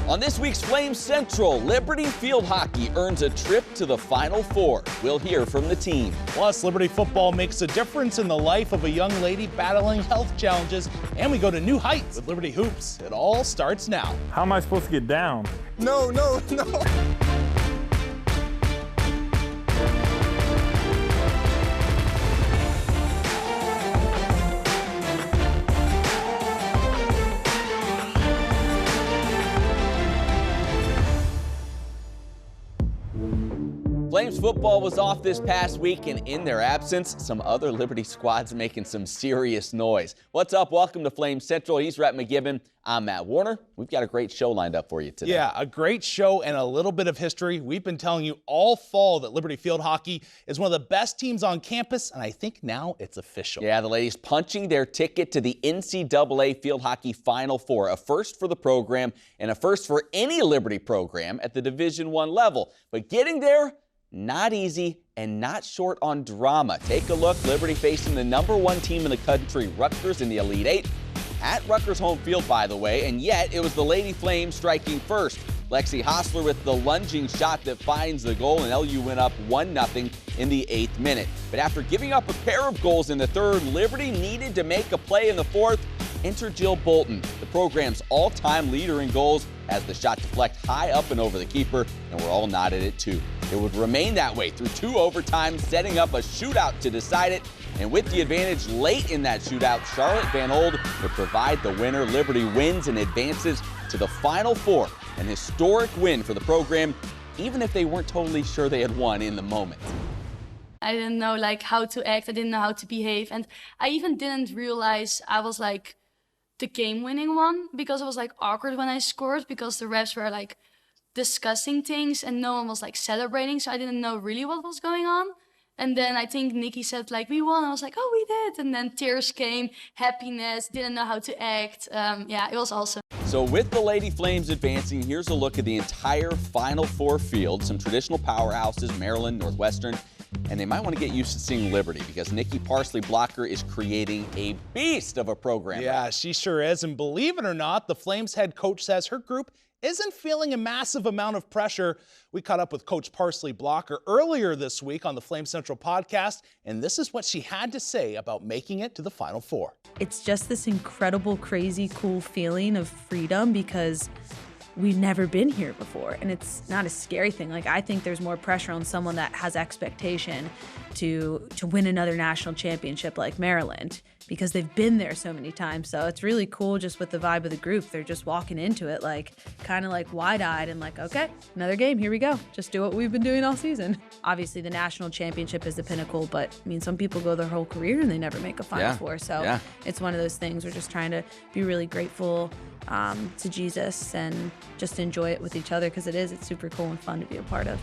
On this week's Flames Central, Liberty Field Hockey earns a trip to the Final Four. We'll hear from the team. Plus, Liberty football makes a difference in the life of a young lady battling health challenges. And we go to new heights with Liberty Hoops. It all starts now. How am I supposed to get down? No. Flames football was off this past week, and in their absence, some other Liberty squads making some serious noise. What's up? Welcome to Flames Central. He's Rhett McGibbon. I'm Matt Warner. We've got a great show lined up for you today. Yeah, a great show and a little bit of history. We've been telling you all fall that Liberty Field Hockey is one of the best teams on campus, and I think now it's official. Yeah, the ladies punching their ticket to the NCAA Field Hockey Final Four, a first for the program and a first for any Liberty program at the Division I level. But getting there, not easy and not short on drama. Take a look. Liberty facing the #1 team in the country, Rutgers, in the Elite Eight. At Rutgers home field, by the way, and yet it was the Lady Flames striking first. Lexi Hostler with the lunging shot that finds the goal, and LU went up 1-0 in the 8th minute. But after giving up a pair of goals in the third, Liberty needed to make a play in the fourth. Enter Jill Bolton, the program's all-time leader in goals, as the shot deflected high up and over the keeper, and we're all nodded at 2. It would remain that way through 2 overtimes, setting up a shootout to decide it. And with the advantage late in that shootout, Charlotte Van Old would provide the winner. Liberty wins and advances to the Final Four, an historic win for the program, even if they weren't totally sure they had won in the moment. I didn't know how to act, I didn't know how to behave, and I even didn't realize I was the game-winning one, because it was awkward when I scored, because the refs were discussing things and no one was celebrating, so I didn't know really what was going on. And then I think Nikki said we won. I was oh, we did. And then tears came, happiness, didn't know how to act. Yeah, it was awesome. So with the Lady Flames advancing, here's a look at the entire Final Four field. Some traditional powerhouses, Maryland, Northwestern, and they might want to get used to seeing Liberty, because Nikki Parsley-Blocker is creating a beast of a program. Yeah, she sure is. And believe it or not, the Flames head coach says her group isn't feeling a massive amount of pressure. We caught up with Coach Parsley-Blocker earlier this week on the Flames Central podcast, and this is what she had to say about making it to the Final Four. It's just this incredible, crazy, cool feeling of freedom, because we've never been here before, and it's not a scary thing. I think there's more pressure on someone that has expectation to win another national championship like Maryland, because they've been there so many times. So it's really cool just with the vibe of the group. They're just walking into it kind of wide-eyed and okay, another game, here we go. Just do what we've been doing all season. Obviously, the national championship is the pinnacle, but some people go their whole career and they never make a Final Four. So It's one of those things. We're just trying to be really grateful to Jesus and just enjoy it with each other, because it's super cool and fun to be a part of.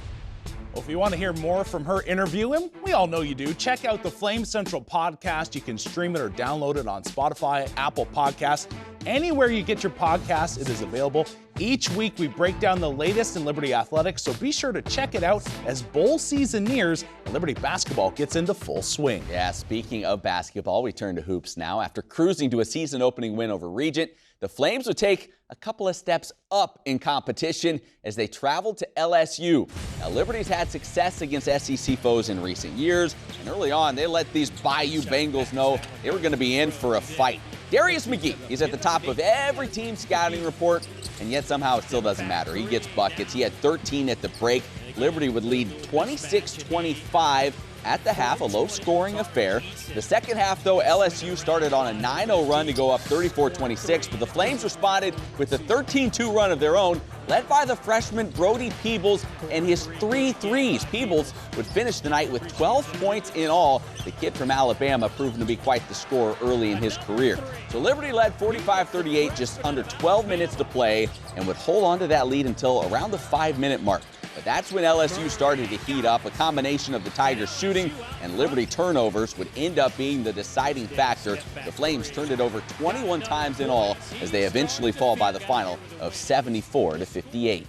Well, if you want to hear more from her interview, and we all know you do, check out the Flames Central podcast. You can stream it or download it on Spotify, Apple Podcasts, anywhere you get your podcasts, it is available. Each week we break down the latest in Liberty athletics, so be sure to check it out as bowl season nears and Liberty basketball gets into full swing. Yeah, speaking of basketball, we turn to hoops now. After cruising to a season-opening win over Regent, the Flames would take a couple of steps up in competition as they traveled to LSU. Now, Liberty's had success against SEC foes in recent years, and early on, they let these Bayou Bengals know they were going to be in for a fight. Darius McGee, he's at the top of every team scouting report, and yet somehow it still doesn't matter. He gets buckets. He had 13 at the break. Liberty would lead 26-25 at the half, a low-scoring affair. The second half, though, LSU started on a 9-0 run to go up 34-26, but the Flames responded with a 13-2 run of their own, led by the freshman Brody Peebles and his 3 threes. Peebles would finish the night with 12 points in all. The kid from Alabama proven to be quite the scorer early in his career. So Liberty led 45-38, just under 12 minutes to play, and would hold on to that lead until around the 5-minute mark. But that's when LSU started to heat up. A combination of the Tigers shooting and Liberty turnovers would end up being the deciding factor. The Flames turned it over 21 times in all as they eventually fall by the final of 74-58.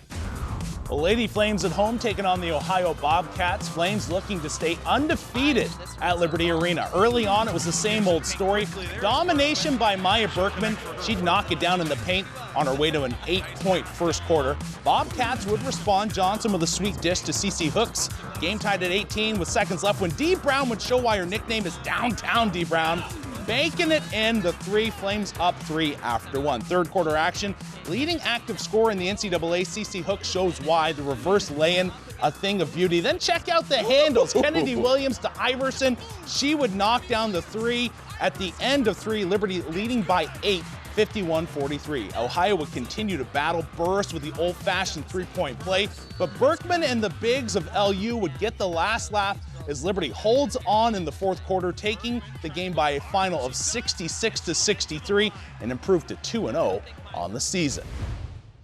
Well, Lady Flames at home taking on the Ohio Bobcats. Flames looking to stay undefeated at Liberty Arena. Early on, it was the same old story. Domination by Maya Berkman. She'd knock it down in the paint on her way to an 8-point first quarter. Bobcats would respond. Johnson with a sweet dish to CeCe Hooks. Game tied at 18 with seconds left when Dee Brown would show why her nickname is Downtown Dee Brown. Banking it in, the three, Flames up 3 after 1. Third quarter action, leading active scorer in the NCAA, CeCe Hooks shows why. The reverse lay-in, a thing of beauty. Then check out the handles. Kennedy Williams to Iverson. She would knock down the three. At the end of 3, Liberty leading by 8, 51-43. Ohio would continue to battle Burris with the old-fashioned three-point play, but Berkman and the bigs of LU would get the last laugh as Liberty holds on in the fourth quarter, taking the game by a final of 66-63 and improved to 2-0 on the season.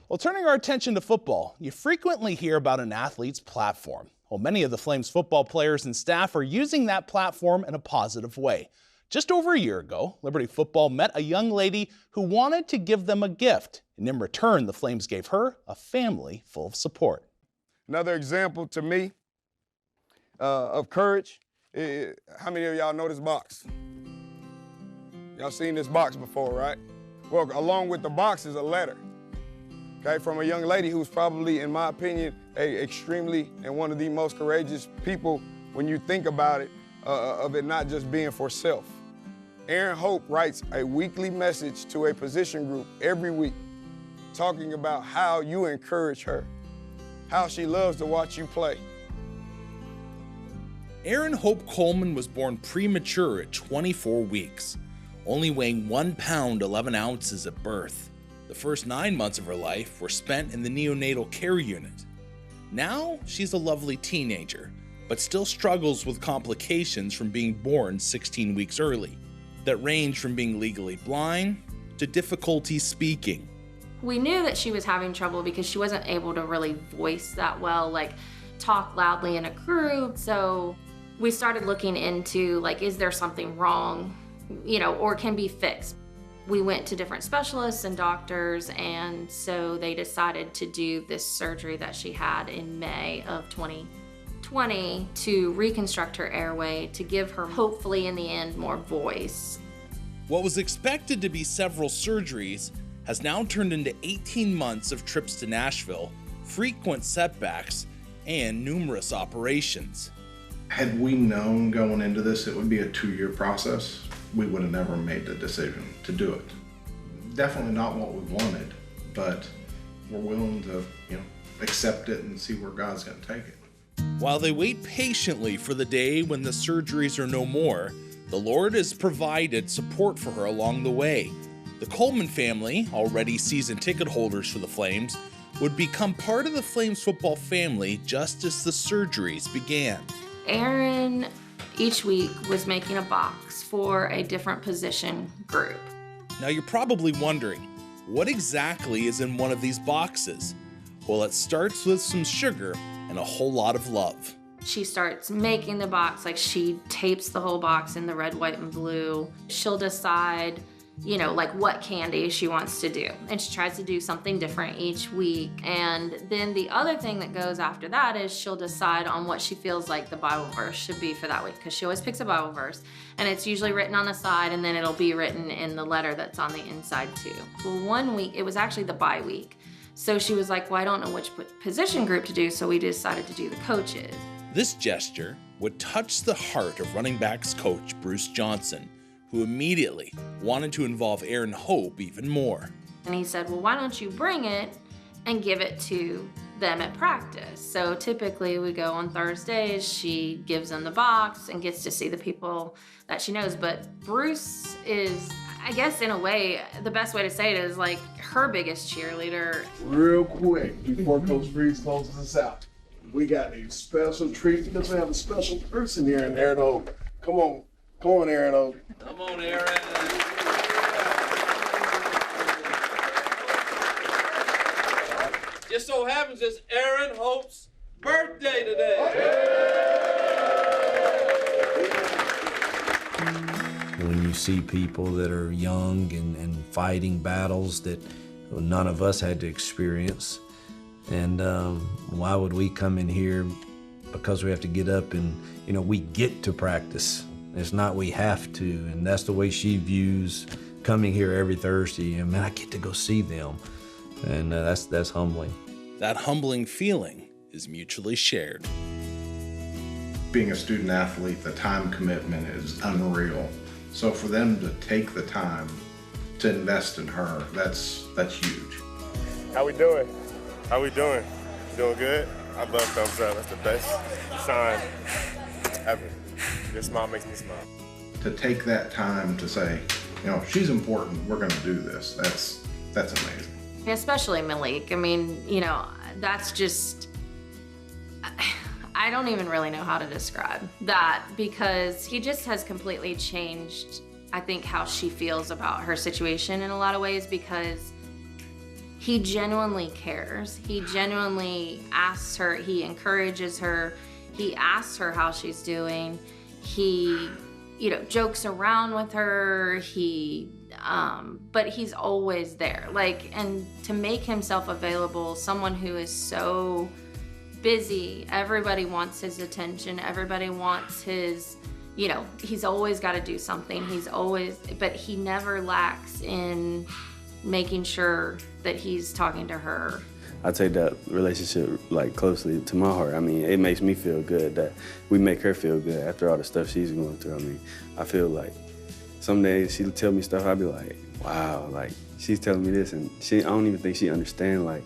Well, turning our attention to football, you frequently hear about an athlete's platform. Well, many of the Flames football players and staff are using that platform in a positive way. Just over a year ago, Liberty football met a young lady who wanted to give them a gift, and in return, the Flames gave her a family full of support. Another example to me of courage. How many of y'all know this box? Y'all seen this box before, right? Well, along with the box is a letter, okay, from a young lady who's probably, in my opinion, extremely and one of the most courageous people when you think about it, of it not just being for self. Erin Hope writes a weekly message to a position group every week, talking about how you encourage her, how she loves to watch you play. Erin Hope Coleman was born premature at 24 weeks, only weighing 1 pound 11 ounces at birth. The first 9 months of her life were spent in the neonatal care unit. Now she's a lovely teenager, but still struggles with complications from being born 16 weeks early that range from being legally blind to difficulty speaking. We knew that she was having trouble because she wasn't able to really voice that well, like talk loudly in a group. So we started looking into, like, is there something wrong, or can be fixed? We went to different specialists and doctors, and so they decided to do this surgery that she had in May of 2020 to reconstruct her airway to give her, hopefully in the end, more voice. What was expected to be several surgeries has now turned into 18 months of trips to Nashville, frequent setbacks, and numerous operations. Had we known going into this it would be a 2-year process, we would have never made the decision to do it. Definitely not what we wanted, but we're willing to, accept it and see where God's going to take it. While they wait patiently for the day when the surgeries are no more, the Lord has provided support for her along the way. The Coleman family, already season ticket holders for the Flames, would become part of the Flames football family just as the surgeries began. Erin each week was making a box for a different position group. Now you're probably wondering, what exactly is in one of these boxes? Well, it starts with some sugar and a whole lot of love. She starts making the box, like she tapes the whole box in the red, white, and blue. She'll decide, what candy she wants to do. And she tries to do something different each week. And then the other thing that goes after that is she'll decide on what she feels like the Bible verse should be for that week, because she always picks a Bible verse. And it's usually written on the side, and then it'll be written in the letter that's on the inside too. Well, one week, it was actually the bye week. So she was like, well, I don't know which position group to do, so we decided to do the coaches. This gesture would touch the heart of running backs coach Bruce Johnson, who immediately wanted to involve Erin Hope even more. And he said, well, why don't you bring it and give it to them at practice? So typically we go on Thursdays, she gives them the box and gets to see the people that she knows. But Bruce is, I guess in a way, the best way to say it is like her biggest cheerleader. Real quick, before Coach Breeze closes us out, we got a special treat because we have a special person here in Erin Hope. Come on, Erin Hope. Come on, Erin. Just so happens it's Erin Hope's birthday today. When you see people that are young and fighting battles that none of us had to experience, And why would we come in here because we have to get up and, we get to practice. It's not we have to, and that's the way she views coming here every Thursday. And man, I get to go see them, and that's humbling. That humbling feeling is mutually shared. Being a student athlete, the time commitment is unreal. So for them to take the time to invest in her, that's huge. How we doing? How we doing? Doing good? I love thumbs up. That's the best sign ever. Your smile makes me smile. To take that time to say, she's important, we're gonna do this, that's amazing. Especially Malik. I mean, that's just, I don't even really know how to describe that, because he just has completely changed, I think, how she feels about her situation in a lot of ways, because he genuinely cares. He genuinely asks her, he encourages her, he asks her how she's doing. He, jokes around with her, but he's always there. And to make himself available, someone who is so busy, everybody wants his attention, everybody wants his, he's always got to do something. But he never lacks in making sure that he's talking to her. I take that relationship closely to my heart. I mean, it makes me feel good that we make her feel good after all the stuff she's going through. I mean, I feel like some days she'll tell me stuff, I'll be like, wow, she's telling me this, and I don't even think she understands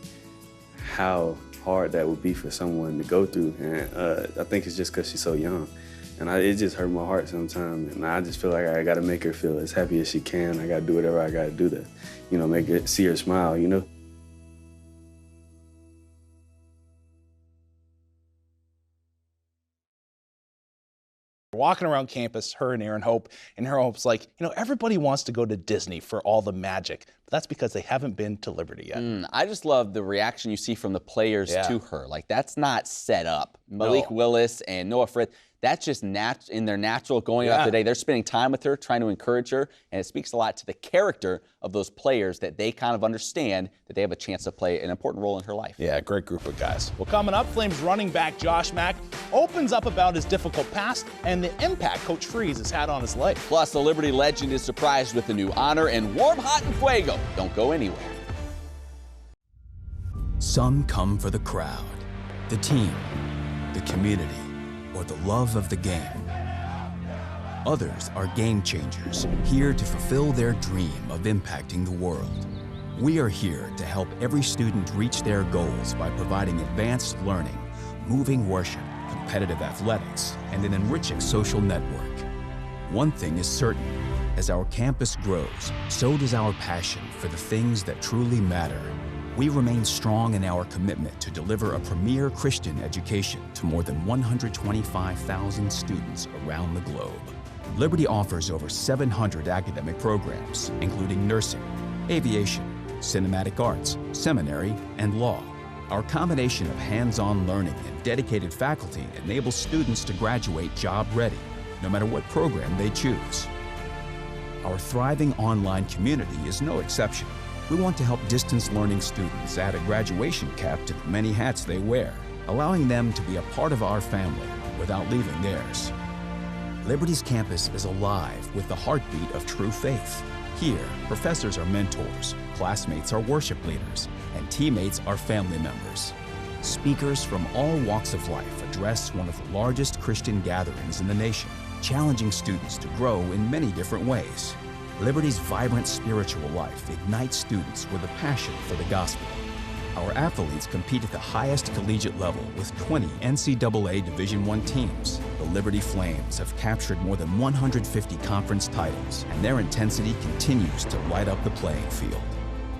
how hard that would be for someone to go through. And I think it's just because she's so young. And it just hurt my heart sometimes. And I just feel like I gotta make her feel as happy as she can. I gotta do whatever I gotta do to, see her smile, Walking around campus, her and Aaron Hope, and Aaron Hope's like, everybody wants to go to Disney for all the magic, but that's because they haven't been to Liberty yet. I just love the reaction you see from the players to her. That's not set up. Malik Willis and Noah Frith, that's just in their natural going about the day. They're spending time with her, trying to encourage her, and it speaks a lot to the character of those players that they kind of understand that they have a chance to play an important role in her life. Yeah, great group of guys. Well, coming up, Flames running back Josh Mack opens up about his difficult past and the impact Coach Freeze has had on his life. Plus, the Liberty legend is surprised with a new honor, and warm, hot, and fuego. Don't go anywhere. Some come for the crowd, the team, the community, or the love of the game. Others are game changers, here to fulfill their dream of impacting the world. We are here to help every student reach their goals by providing advanced learning, moving worship, competitive athletics, and an enriching social network. One thing is certain, as our campus grows, so does our passion for the things that truly matter. We remain strong in our commitment to deliver a premier Christian education to more than 125,000 students around the globe. Liberty offers over 700 academic programs, including nursing, aviation, cinematic arts, seminary, and law. Our combination of hands-on learning and dedicated faculty enables students to graduate job-ready, no matter what program they choose. Our thriving online community is no exception. We want to help distance learning students add a graduation cap to the many hats they wear, allowing them to be a part of our family without leaving theirs. Liberty's campus is alive with the heartbeat of true faith. Here, professors are mentors, classmates are worship leaders, and teammates are family members. Speakers from all walks of life address one of the largest Christian gatherings in the nation, challenging students to grow in many different ways. Liberty's vibrant spiritual life ignites students with a passion for the gospel. Our athletes compete at the highest collegiate level with 20 NCAA Division I teams. The Liberty Flames have captured more than 150 conference titles, and their intensity continues to light up the playing field.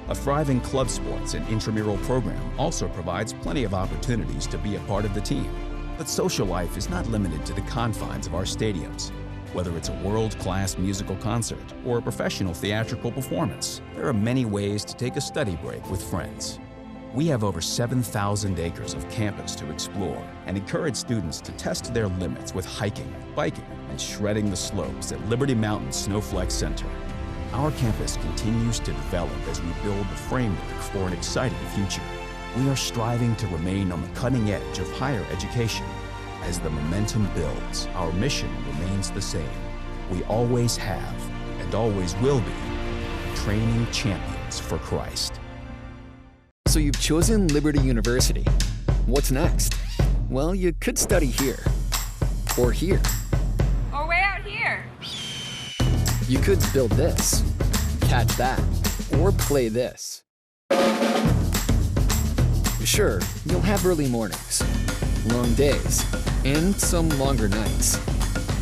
A thriving club sports and intramural program also provides plenty of opportunities to be a part of the team. But social life is not limited to the confines of our stadiums. Whether it's a world-class musical concert or a professional theatrical performance, there are many ways to take a study break with friends. We have over 7,000 acres of campus to explore and encourage students to test their limits with hiking, biking, and shredding the slopes at Liberty Mountain Snowflex Center. Our campus continues to develop as we build the framework for an exciting future. We are striving to remain on the cutting edge of higher education. As the momentum builds, our mission remains the same. We always have, and always will be, training champions for Christ. So you've chosen Liberty University. What's next? Well, you could study here, or here. Or way out here. You could build this, catch that, or play this. Sure, you'll have early mornings, long days, and some longer nights.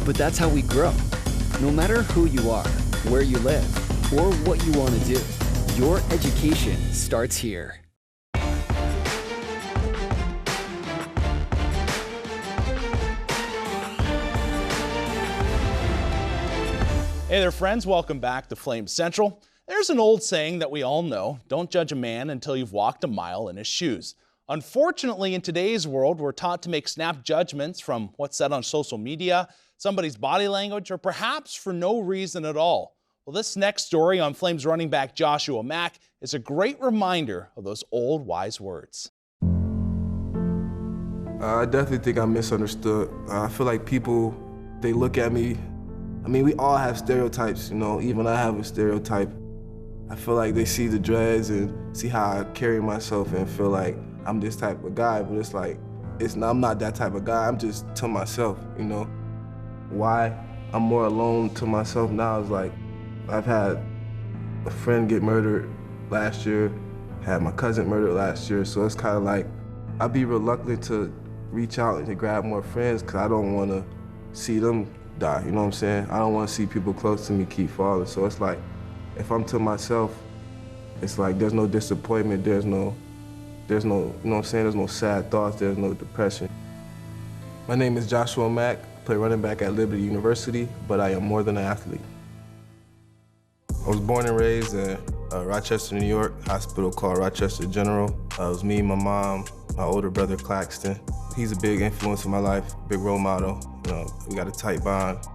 But that's how we grow. No matter who you are, where you live, or what you want to do, your education starts here. Hey there, friends. Welcome back to Flame Central. There's an old saying that we all know: don't judge a man until you've walked a mile in his shoes. Unfortunately, in today's world, we're taught to make snap judgments from what's said on social media, somebody's body language, or perhaps for no reason at all. Well, this next story on Flames running back Joshua Mack is a great reminder of those old wise words. I definitely think I'm misunderstood. I feel like people, they look at me. I mean, we all have stereotypes, you know, even I have a stereotype. I feel like they see the dreads and see how I carry myself and feel like I'm this type of guy, but it's like, I'm not that type of guy. I'm just to myself, you know. Why I'm more alone to myself now is like, I've had a friend get murdered last year, had my cousin murdered last year, so it's kind of like, I'd be reluctant to reach out and to grab more friends because I don't want to see them die, you know what I'm saying? I don't want to see people close to me keep falling, so it's like, if I'm to myself, it's like there's no disappointment, there's no, you know what I'm saying, there's no sad thoughts, there's no depression. My name is Joshua Mack, I play running back at Liberty University, but I am more than an athlete. I was born and raised in Rochester, New York, hospital called Rochester General. It was me, my mom, my older brother Claxton. He's a big influence in my life, big role model. You know, we got a tight bond.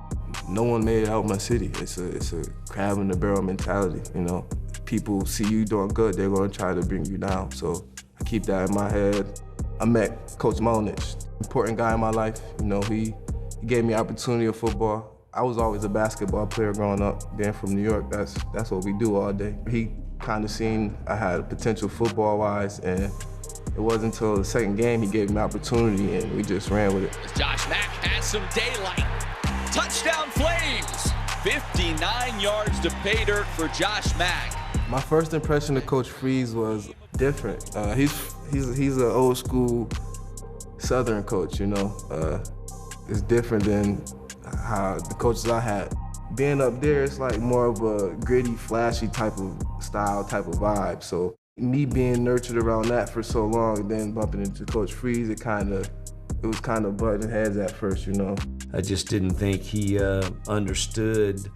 No one made it out my city. It's a crab in the barrel mentality, you know. People see you doing good, they're gonna try to bring you down. So I keep that in my head. I met Coach Molnich, important guy in my life. You know, he gave me opportunity of football. I was always a basketball player growing up. Being from New York, that's what we do all day. He kind of seen I had potential football-wise, and it wasn't until the second game he gave me opportunity, and we just ran with it. Josh Mack has some daylight. Touchdown Flames! 59 yards to pay dirt for Josh Mack. My first impression of Coach Freeze was different. He's an old school Southern coach, you know. It's different than how the coaches I had. Being up there, it's like more of a gritty, flashy type of style, type of vibe. So me being nurtured around that for so long, and then bumping into Coach Freeze, it was kind of butting heads at first, you know. I just didn't think he understood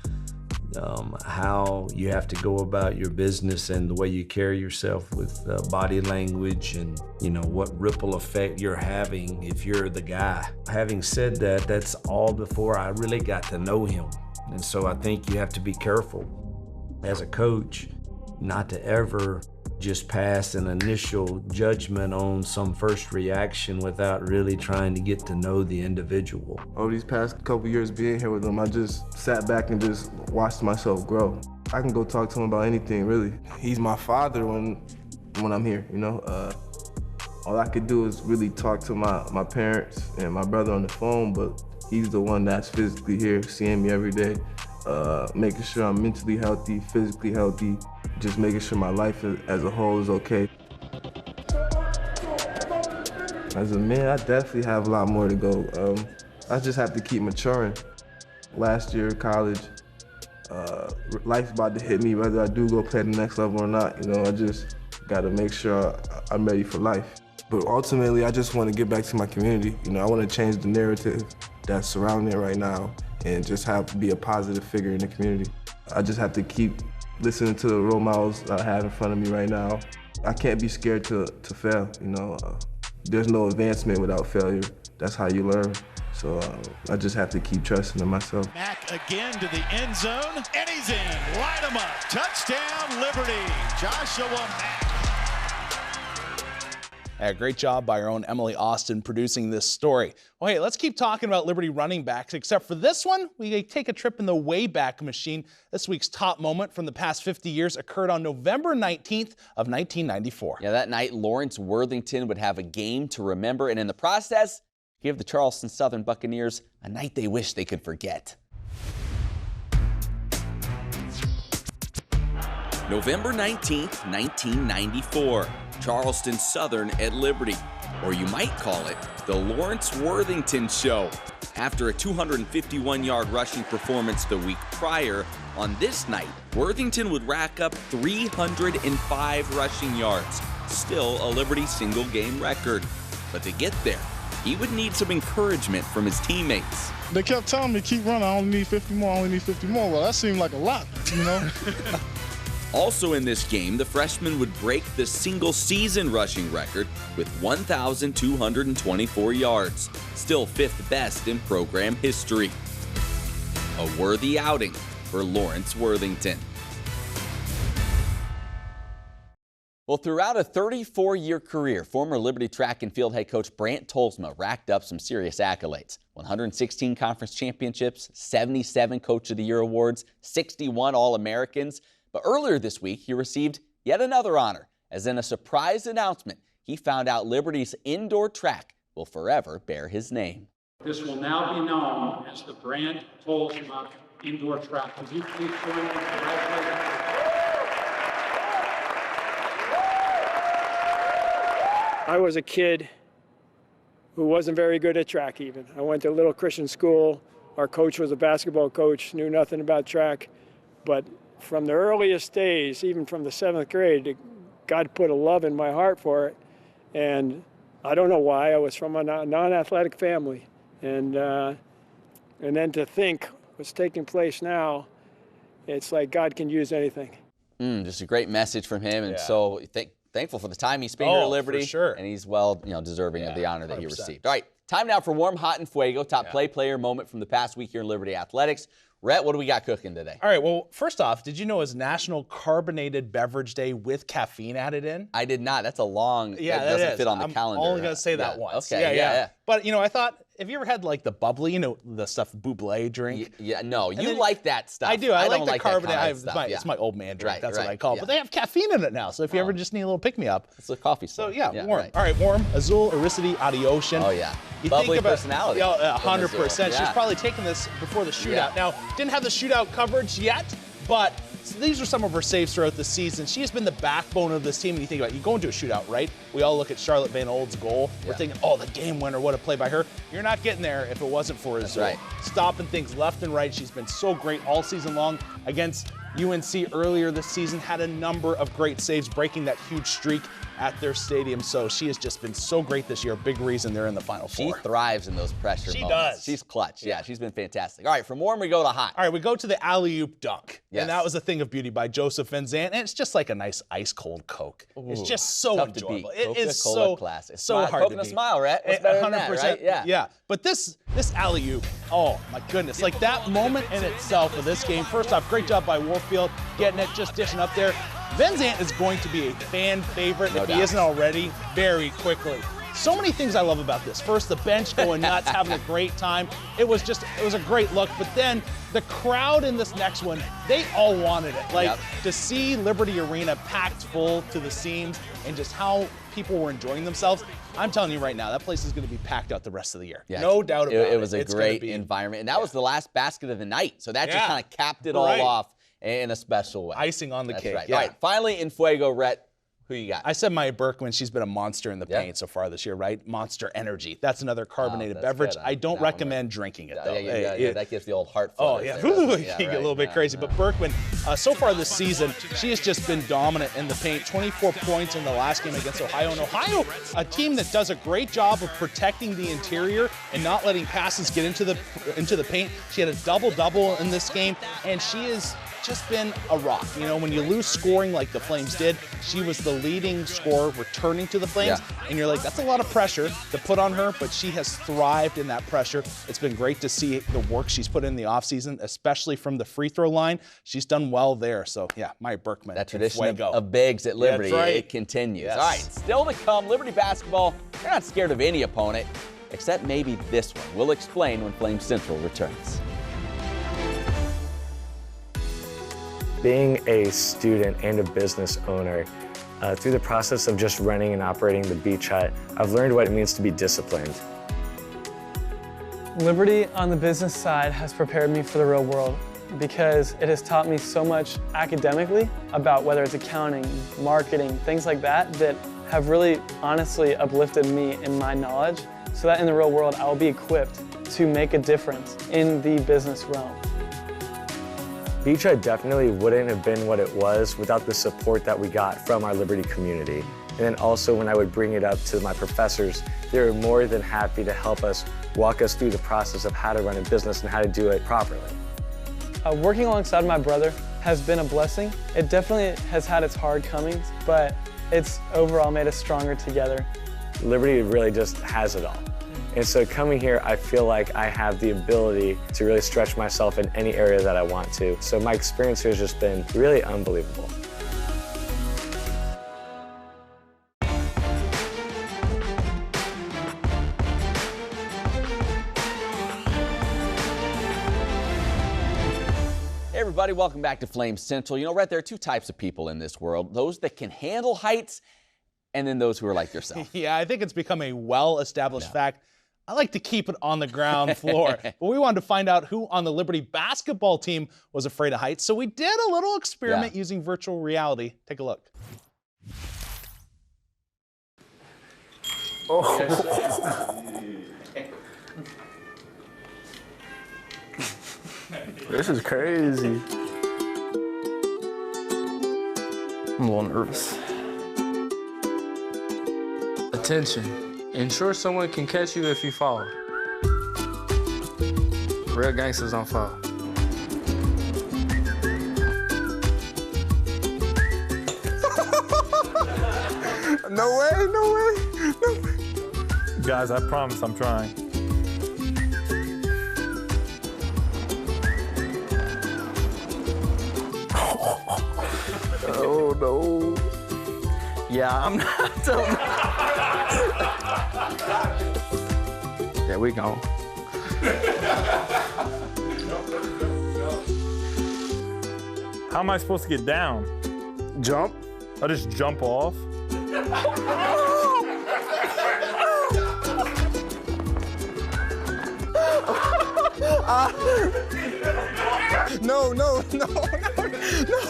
how you have to go about your business and the way you carry yourself with body language and, you know, what ripple effect you're having if you're the guy. Having said that, that's all before I really got to know him. And so I think you have to be careful as a coach not to ever just pass an initial judgment on some first reaction without really trying to get to know the individual. Over these past couple years being here with him, I just sat back and just watched myself grow. I can go talk to him about anything, really. He's my father when I'm here, you know? All I could do is really talk to my parents and my brother on the phone, but he's the one that's physically here, seeing me every day, making sure I'm mentally healthy, physically healthy, just making sure my life as a whole is okay. As a man, I definitely have a lot more to go. I just have to keep maturing. Last year, college, life's about to hit me whether I do go play the next level or not. You know, I just gotta make sure I'm ready for life. But ultimately, I just want to get back to my community. You know, I want to change the narrative that's surrounding it right now and just be a positive figure in the community. I just have to keep listening to the role models that I have in front of me right now. I can't be scared to fail, you know. There's no advancement without failure. That's how you learn. So I just have to keep trusting in myself. Mack again to the end zone, and he's in. Light him up. Touchdown, Liberty. Joshua Mack. Great job by our own Emily Austin producing this story. Well, hey, let's keep talking about Liberty running backs, except for this one, we take a trip in the Wayback Machine. This week's top moment from the past 50 years occurred on November 19th of 1994. Yeah, that night, Lawrence Worthington would have a game to remember, and in the process, give the Charleston Southern Buccaneers a night they wish they could forget. November 19th, 1994. Charleston Southern at Liberty, or you might call it the Lawrence Worthington Show. After a 251-yard rushing performance the week prior, on this night, Worthington would rack up 305 rushing yards, still a Liberty single-game record. But to get there, he would need some encouragement from his teammates. They kept telling me, keep running, I only need 50 more, I only need 50 more. Well, that seemed like a lot, you know? Also in this game, the freshman would break the single-season rushing record with 1,224 yards, still fifth best in program history. A worthy outing for Lawrence Worthington. Well, throughout a 34-year career, former Liberty track and field head coach Brant Tolsma racked up some serious accolades. 116 conference championships, 77 Coach of the Year awards, 61 All-Americans. But earlier this week, he received yet another honor, as in a surprise announcement, he found out Liberty's indoor track will forever bear his name. This will now be known as the Brant Tolsma Indoor Track. Would you please join me in congratulating? I was a kid who wasn't very good at track even. I went to a little Christian school. Our coach was a basketball coach, knew nothing about track, but from the earliest days, even from the 7th grade, God put a love in my heart for it. And I don't know why. I was from a non-athletic family. And then to think what's taking place now, it's like God can use anything. Just a great message from him. And so thankful for the time he spent here at Liberty. For sure. And he's well deserving of the honor that 100%. He received. All right, time now for Warm, Hot, and Fuego, top player moment from the past week here in Liberty Athletics. Rhett, what do we got cooking today? All right, well, first off, did you know it's National Carbonated Beverage Day with caffeine added in? I did not. That's a long, that doesn't fit on the calendar. I'm only going to say that once. Okay, yeah. But, I thought, have you ever had like the bubbly, the stuff Buble drink? No, you like that stuff. I do. I like the carbonated. Kind of stuff, it's my old man drink. That's what I call it. But they have caffeine in it now. So if you ever just need a little pick-me-up. It's a coffee store. So, warm. Right. All right, warm. Azul Aricity Adioshin. Oh, yeah. You Bubbly think about, personality. 100%. She's probably taking this before the shootout. Now, didn't have the shootout coverage yet, but these are some of her saves throughout the season. She has been the backbone of this team. And you think about it, you go into a shootout, right? We all look at Charlotte Van Old's goal. We're thinking, the game winner, what a play by her. You're not getting there if it wasn't for Azul. Right. Stopping things left and right. She's been so great all season long against UNC earlier this season, had a number of great saves, breaking that huge streak at their stadium. So she has just been so great this year. Big reason they're in the Final Four. She thrives in those pressure moments. She does. She's clutch. Yeah, she's been fantastic. All right, from warm, we go to hot. All right, we go to the alley-oop dunk. Yes. And that was a thing of beauty by Joseph Van Zandt. And it's just like a nice ice-cold Coke. It's just so tough enjoyable. To beat. It is Coca-Cola classic. So hard Coke to and a beat. smile, right? What's better than 100%. that, right? Yeah. But this alley-oop, oh my goodness. Like that moment in itself of this game. First off, great job by Warfield getting it, just dishing up there. Van Zandt is going to be a fan favorite, if he isn't already, very quickly. So many things I love about this. First, the bench going nuts, having a great time. It was a great look. But then the crowd in this next one, they all wanted it. Like to see Liberty Arena packed full to the seams and just how people were enjoying themselves. I'm telling you right now, that place is going to be packed out the rest of the year. Yeah, no doubt about it. It was a great environment. And that was the last basket of the night. So that just kind of capped it all off in a special way. Icing on the cake. Right. All right, finally in Fuego, Rhett, who you got? I said Maya Berkman. She's been a monster in the paint so far this year, right? Monster Energy. That's another carbonated beverage. I don't recommend drinking it, though. Yeah, that gives the old heart flutter. Oh, yeah. You get a little bit crazy. But Berkman, so far this season, she has just been dominant in the paint. 24 points in the last game against Ohio. And Ohio, a team that does a great job of protecting the interior and not letting passes get into the paint. She had a double-double in this game, and she is just been a rock. You know, when you lose scoring like the Flames did, she was the leading scorer returning to the Flames, and you're like, that's a lot of pressure to put on her, but she has thrived in that pressure. It's been great to see the work she's put in the offseason, especially from the free throw line. She's done well there. So, yeah, Maya Berkman. That tradition of bigs at Liberty, it continues. Yes. All right, still to come, Liberty basketball, they're not scared of any opponent, except maybe this one. We'll explain when Flame Central returns. Being a student and a business owner, through the process of just running and operating the beach hut, I've learned what it means to be disciplined. Liberty on the business side has prepared me for the real world because it has taught me so much academically about whether it's accounting, marketing, things like that, that have really honestly uplifted me in my knowledge so that in the real world I will be equipped to make a difference in the business realm. Beach Hut definitely wouldn't have been what it was without the support that we got from our Liberty community. And then also when I would bring it up to my professors, they were more than happy to help us walk us through the process of how to run a business and how to do it properly. Working alongside my brother has been a blessing. It definitely has had its hard comings, but it's overall made us stronger together. Liberty really just has it all. And so coming here, I feel like I have the ability to really stretch myself in any area that I want to. So my experience here has just been really unbelievable. Hey everybody, welcome back to Flame Central. You know, Rhett, there are two types of people in this world, those that can handle heights and then those who are like yourself. Yeah, I think it's become a well-established fact. I like to keep it on the ground floor. But we wanted to find out who on the Liberty basketball team was afraid of heights. So we did a little experiment using virtual reality. Take a look. This is crazy. I'm a little nervous. Attention. Ensure someone can catch you if you fall. Real gangsters don't fall. No way, no way, no way. Guys, I promise I'm trying. Oh no. Yeah, I'm not. There we go. How am I supposed to get down? Jump? I'll just jump off? No, no, no, no, no.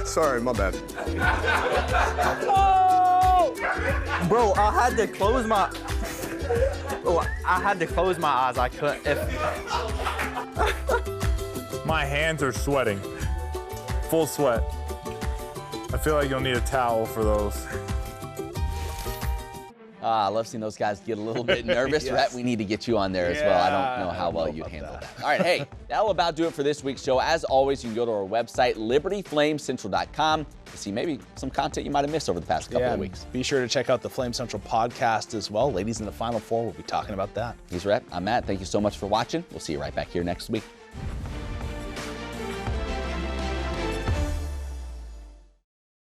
Sorry, my bad. Oh! Bro, I had to close my. Oh, I had to close my eyes. I couldn't. My hands are sweating. Full sweat. I feel like you'll need a towel for those. I love seeing those guys get a little bit nervous. Yes. Rhett, we need to get you on there as well. I don't know how well you'd handle that. All right, hey, that'll about do it for this week's show. As always, you can go to our website, libertyflamecentral.com, to see maybe some content you might have missed over the past couple of weeks. Be sure to check out the Flame Central podcast as well. Ladies in the Final Four, we'll be talking about that. He's Rhett. I'm Matt. Thank you so much for watching. We'll see you right back here next week.